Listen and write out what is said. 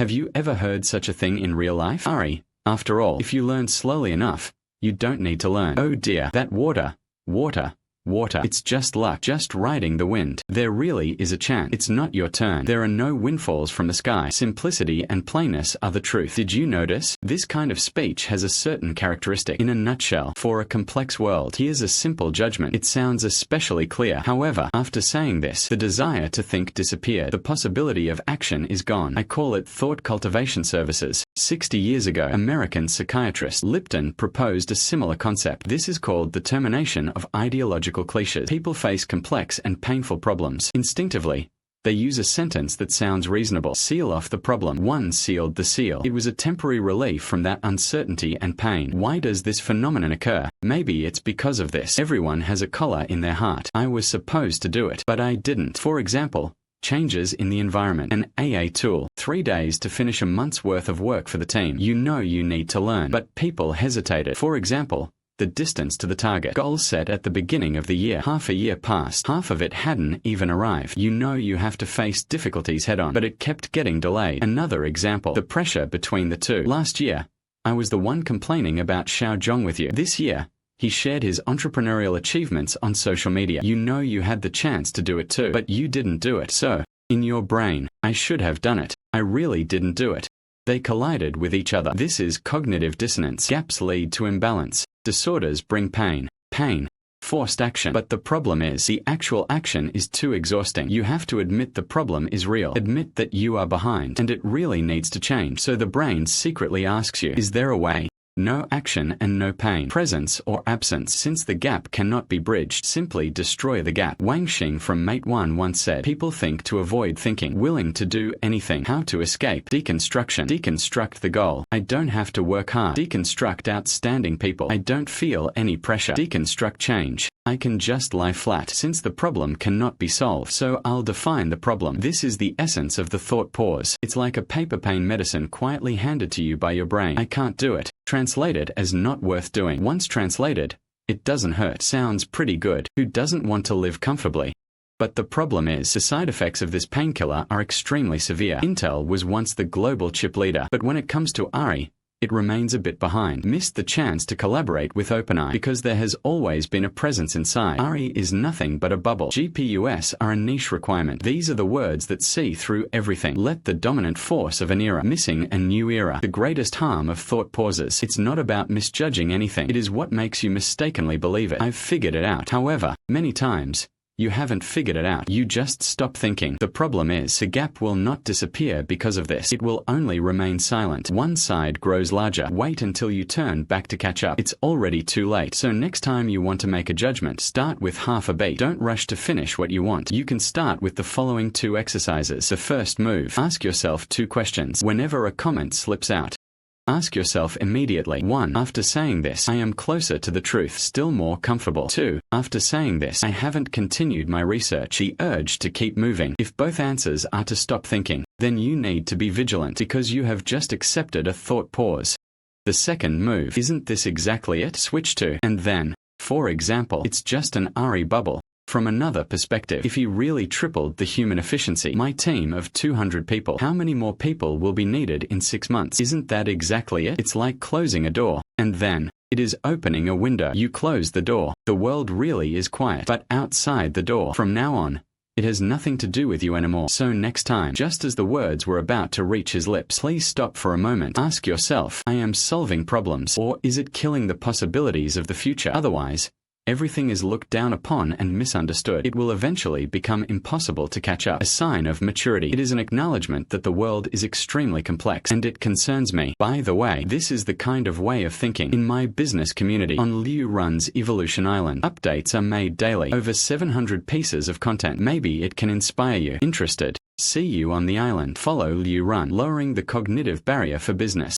Have you ever heard such a thing in real life? Ari, after all, if you learn slowly enough, you don't need to learn. Oh dear, that water, it's just luck, just riding the wind. There really is a chance. It's not your turn. There are no windfalls from the sky. Simplicity and plainness are the truth. Did you notice? This kind of speech has a certain characteristic. In a nutshell, for a complex world, here's a simple judgment. It sounds especially clear. However, after saying this, the desire to think disappeared. The possibility of action is gone. I call it thought cultivation services. 60 years ago, American psychiatrist Lipton proposed a similar concept. This is called the termination of ideological cliches. People face complex and painful problems. Instinctively, they use a sentence that sounds reasonable. Seal off the problem. One sealed the seal. It was a temporary relief from that uncertainty and pain. Why does this phenomenon occur? Maybe it's because of this. Everyone has a collar in their heart. I was supposed to do it, but I didn't. For example, changes in the environment. An AA tool. 3 days to finish a month's worth of work for the team. You know you need to learn, but people hesitated. For example, the distance to the target. Goal set at the beginning of the year. Half a year passed. Half of it hadn't even arrived. You know you have to face difficulties head on, but it kept getting delayed. Another example. The pressure between the two. Last year, I was the one complaining about Xiao Zhong with you. This year, he shared his entrepreneurial achievements on social media. You know you had the chance to do it too, but you didn't do it. So, in your brain, I should have done it. I really didn't do it. They collided with each other. This is cognitive dissonance. Gaps lead to imbalance. Disorders bring pain. Forced action. But the problem is, the actual action is too exhausting. You have to admit the problem is real. Admit that you are behind, and it really needs to change. So the brain secretly asks you, is there a way? No action and no pain. Presence or absence. Since the gap cannot be bridged, simply destroy the gap. Wang Xing from Mate 1 once said, people think to avoid thinking, willing to do anything. How to escape? Deconstruction. Deconstruct the goal. I don't have to work hard. Deconstruct outstanding people. I don't feel any pressure. Deconstruct change. I can just lie flat. Since the problem cannot be solved, so I'll define the problem. This is the essence of the thought pause. It's like a paper pain medicine quietly handed to you by your brain. I can't do it. Translated as not worth doing. Once translated, it doesn't hurt. Sounds pretty good. Who doesn't want to live comfortably? But the problem is, the side effects of this painkiller are extremely severe. Intel was once the global chip leader, but when it comes to Ari, it remains a bit behind. Missed the chance to collaborate with OpenAI because there has always been a presence inside. Ari is nothing but a bubble. GPUs are a niche requirement. These are the words that see through everything. Let the dominant force of an era. Missing a new era. The greatest harm of thought pauses. It's not about misjudging anything. It is what makes you mistakenly believe it. I've figured it out. However, many times, you haven't figured it out. You just stop thinking. The problem is, the gap will not disappear because of this. It will only remain silent. One side grows larger. Wait until you turn back to catch up. It's already too late. So next time you want to make a judgment, start with half a beat. Don't rush to finish what you want. You can start with the following 2 exercises. The first move. Ask yourself 2 questions. Whenever a comment slips out, ask yourself immediately. 1. After saying this, I am closer to the truth, still more comfortable. 2. After saying this, I haven't continued my research, the urge to keep moving. If both answers are to stop thinking, then you need to be vigilant because you have just accepted a thought pause. The second move. Isn't this exactly it? Switch to, and then, for example, it's just an Ari bubble. From another perspective, if he really tripled the human efficiency, my team of 200 people, how many more people will be needed in 6 months? Isn't that exactly it? It's like closing a door, and then, it is opening a window. You close the door, the world really is quiet, but outside the door, from now on, it has nothing to do with you anymore. So next time, just as the words were about to reach his lips, please stop for a moment. Ask yourself, I am solving problems, or is it killing the possibilities of the future? Otherwise, everything is looked down upon and misunderstood. It will eventually become impossible to catch up. A sign of maturity. It is an acknowledgement that the world is extremely complex, and it concerns me. By the way, this is the kind of way of thinking in my business community on Liu Run's Evolution Island. Updates are made daily. Over 700 pieces of content. Maybe it can inspire you. Interested? See you on the island. Follow Liu Run. Lowering the cognitive barrier for business.